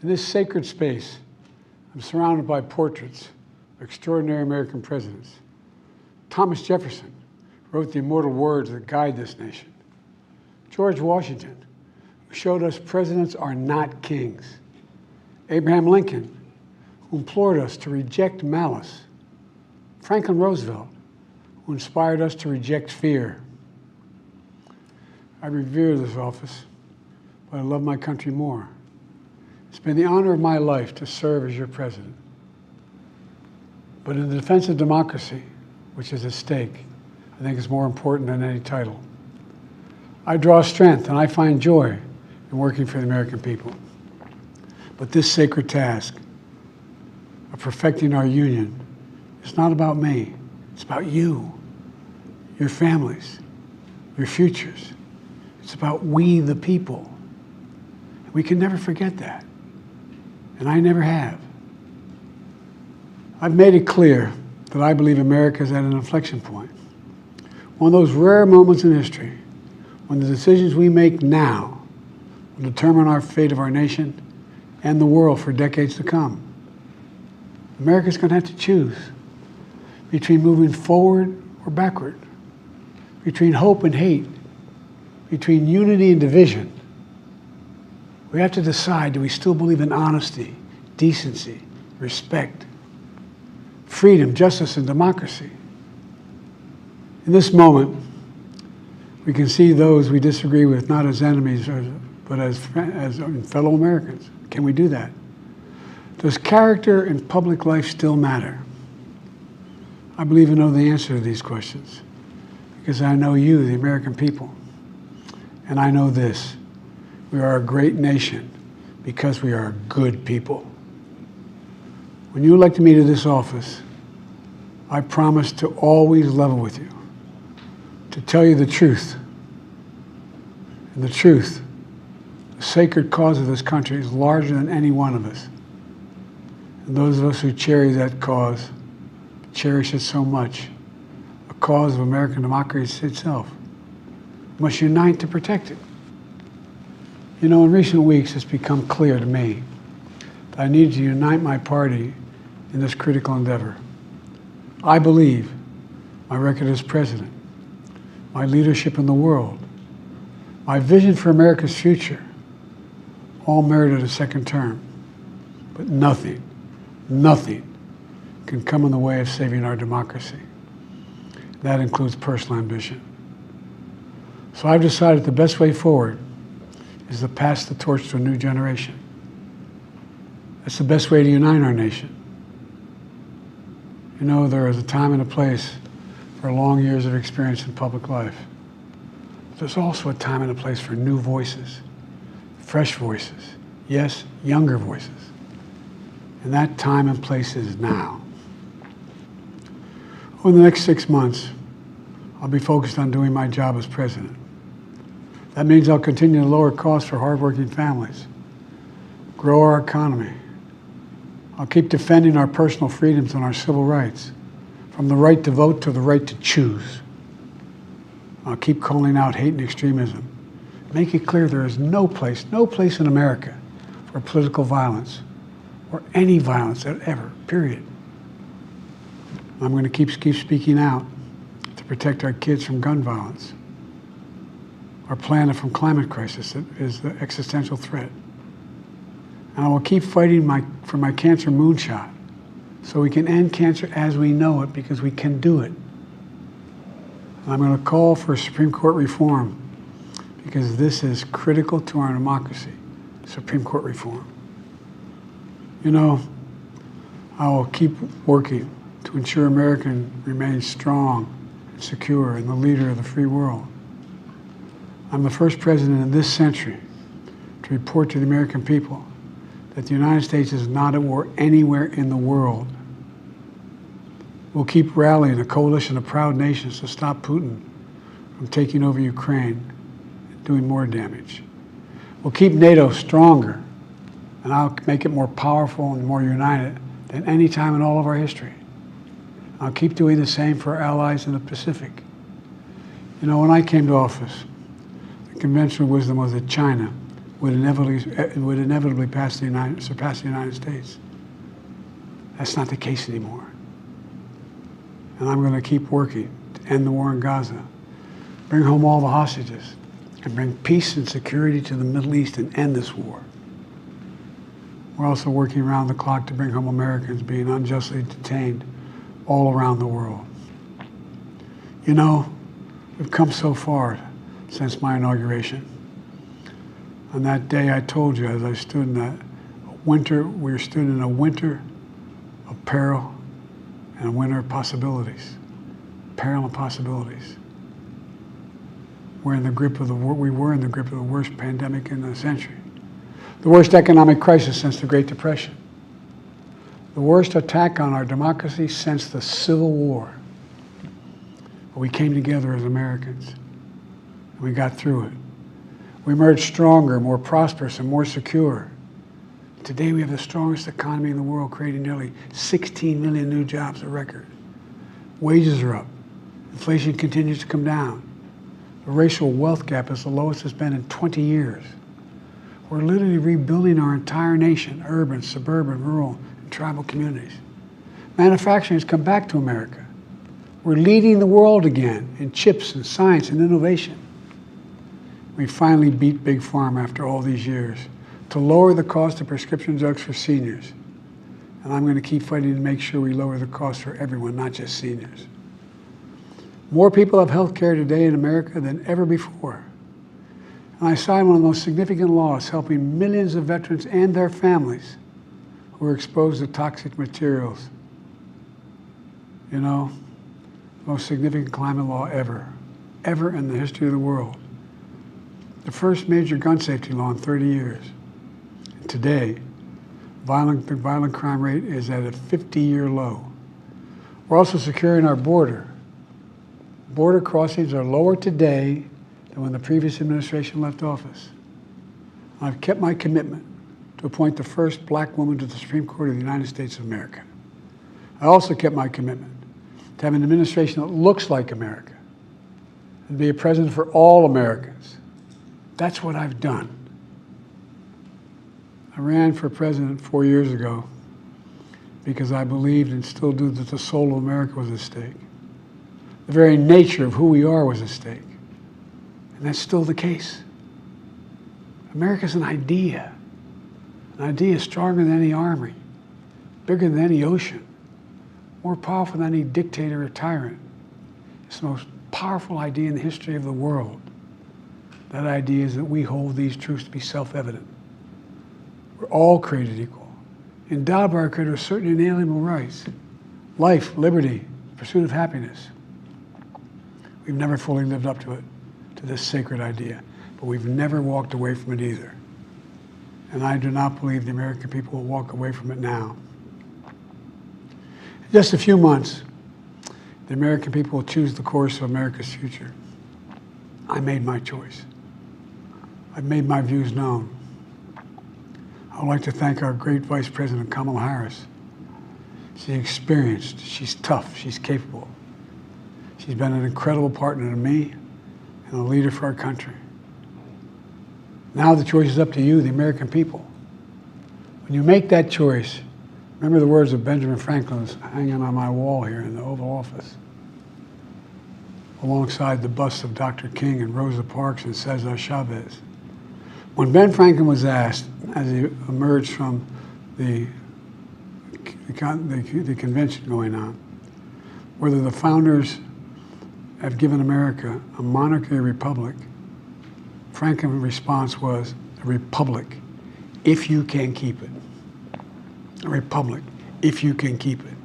In this sacred space, I'm surrounded by portraits of extraordinary American presidents. Thomas Jefferson wrote the immortal words that guide this nation. George Washington, who showed us presidents are not kings. Abraham Lincoln, who implored us to reject malice. Franklin Roosevelt, who inspired us to reject fear. I revere this office, but I love my country more. It's been the honor of my life to serve as your president. But in the defense of democracy, which is at stake, I think is more important than any title. I draw strength and I find joy in working for the American people. But this sacred task of perfecting our union is not about me. It's about you, your families, your futures. It's about we, the people. We can never forget that. And I never have. I've made it clear that I believe America is at an inflection point. One of those rare moments in history when the decisions we make now will determine our fate of our nation and the world for decades to come. America's going to have to choose between moving forward or backward, between hope and hate, between unity and division. We have to decide, do we still believe in honesty, decency, respect, freedom, justice, and democracy? In this moment, we can see those we disagree with not as enemies, but as fellow Americans. Can we do that? Does character in public life still matter? I believe I know the answer to these questions because I know you, the American people. And I know this. We are a great nation because we are good people. When you elected me to this office, I promised to always level with you, to tell you the truth. And the truth, the sacred cause of this country, is larger than any one of us. And those of us who cherish that cause, cherish it so much, a cause of American democracy itself, must unite to protect it. You know, in recent weeks, it's become clear to me that I need to unite my party in this critical endeavor. I believe my record as president, my leadership in the world, my vision for America's future, all merited a second term. But nothing can come in the way of saving our democracy. That includes personal ambition. So I've decided the best way forward is to pass the torch to a new generation. That's the best way to unite our nation. You know, there is a time and a place for long years of experience in public life. There's also a time and a place for new voices, fresh voices, yes, younger voices. And that time and place is now. Over the next 6 months, I'll be focused on doing my job as president. That means I'll continue to lower costs for hardworking families, grow our economy. I'll keep defending our personal freedoms and our civil rights, from the right to vote to the right to choose. I'll keep calling out hate and extremism. Make it clear there is no place in America for political violence or any violence ever, period. I'm going to keep speaking out to protect our kids from gun violence, our planet from climate crisis that is the existential threat. And I will keep fighting for my cancer moonshot so we can end cancer as we know it, because we can do it. And I'm going to call for Supreme Court reform because this is critical to our democracy, Supreme Court reform. You know, I will keep working to ensure America remains strong and secure and the leader of the free world. I'm the first president in this century to report to the American people that the United States is not at war anywhere in the world. We'll keep rallying a coalition of proud nations to stop Putin from taking over Ukraine and doing more damage. We'll keep NATO stronger, and I'll make it more powerful and more united than any time in all of our history. I'll keep doing the same for our allies in the Pacific. You know, when I came to office, the conventional wisdom was that China would inevitably surpass the United States. That's not the case anymore. And I'm going to keep working to end the war in Gaza, bring home all the hostages, and bring peace and security to the Middle East and end this war. We're also working around the clock to bring home Americans being unjustly detained all around the world. You know, we've come so far since my inauguration. On that day I told you, as I stood in that winter, we stood in a winter of peril and a winter of possibilities. Peril and possibilities. We were in the grip of the worst pandemic in a century. The worst economic crisis since the Great Depression. The worst attack on our democracy since the Civil War. But we came together as Americans, and we got through it. We emerged stronger, more prosperous, and more secure. Today we have the strongest economy in the world, creating nearly 16 million new jobs, a record. Wages are up. Inflation continues to come down. The racial wealth gap is the lowest it's been in 20 years. We're literally rebuilding our entire nation, urban, suburban, rural, and tribal communities. Manufacturing has come back to America. We're leading the world again in chips and science and innovation. We finally beat Big Pharma after all these years to lower the cost of prescription drugs for seniors. And I'm going to keep fighting to make sure we lower the cost for everyone, not just seniors. More people have health care today in America than ever before. And I signed one of the most significant laws helping millions of veterans and their families who were exposed to toxic materials. You know, most significant climate law ever in the history of the world. The first major gun safety law in 30 years. And today, the violent crime rate is at a 50-year low. We're also securing our border. Border crossings are lower today than when the previous administration left office. I've kept my commitment to appoint the first black woman to the Supreme Court of the United States of America. I also kept my commitment to have an administration that looks like America and be a president for all Americans. That's what I've done. I ran for president 4 years ago because I believed and still do that the soul of America was at stake. The very nature of who we are was at stake. And that's still the case. America's an idea. An idea stronger than any army, bigger than any ocean, more powerful than any dictator or tyrant. It's the most powerful idea in the history of the world. That idea is that we hold these truths to be self-evident. We're all created equal, endowed by our Creator with certain inalienable rights: life, liberty, pursuit of happiness. We've never fully lived up to it, to this sacred idea, but we've never walked away from it either. And I do not believe the American people will walk away from it now. In just a few months, the American people will choose the course of America's future. I made my choice. I've made my views known. I would like to thank our great Vice President Kamala Harris. She's experienced, she's tough, she's capable. She's been an incredible partner to me and a leader for our country. Now the choice is up to you, the American people. When you make that choice, remember the words of Benjamin Franklin hanging on my wall here in the Oval Office, alongside the busts of Dr. King and Rosa Parks and Cesar Chavez. When Ben Franklin was asked, as he emerged from the convention going on, whether the founders have given America a monarchy or republic, Franklin's response was, a republic, if you can keep it. A republic, if you can keep it.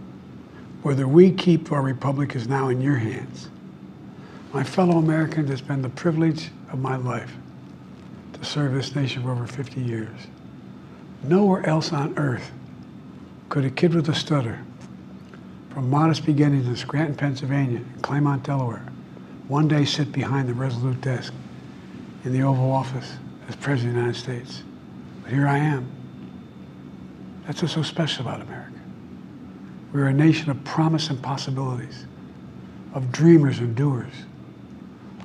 Whether we keep our republic is now in your hands. My fellow Americans, it's been the privilege of my life to serve this nation for over 50 years. Nowhere else on earth could a kid with a stutter, from modest beginnings in Scranton, Pennsylvania, and Claymont, Delaware, one day sit behind the resolute desk in the Oval Office as President of the United States. But here I am. That's what's so special about America. We're a nation of promise and possibilities, of dreamers and doers,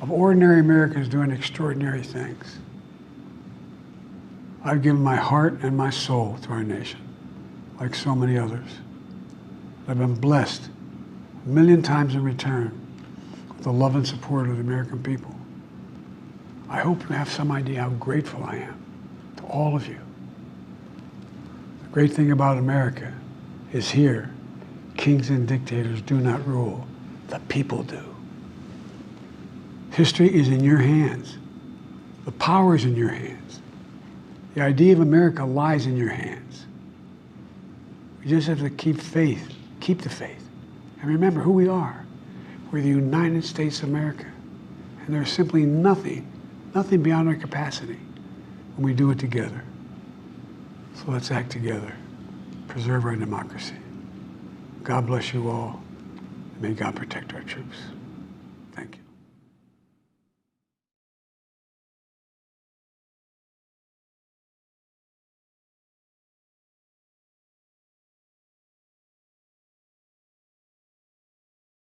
of ordinary Americans doing extraordinary things. I've given my heart and my soul to our nation, like so many others. I've been blessed a million times in return with the love and support of the American people. I hope you have some idea how grateful I am to all of you. The great thing about America is here, kings and dictators do not rule, the people do. History is in your hands. The power is in your hands. The idea of America lies in your hands. We just have to keep faith, keep the faith, and remember who we are. We're the United States of America, and there's simply nothing beyond our capacity when we do it together. So let's act together, preserve our democracy. God bless you all, and may God protect our troops. Thank you.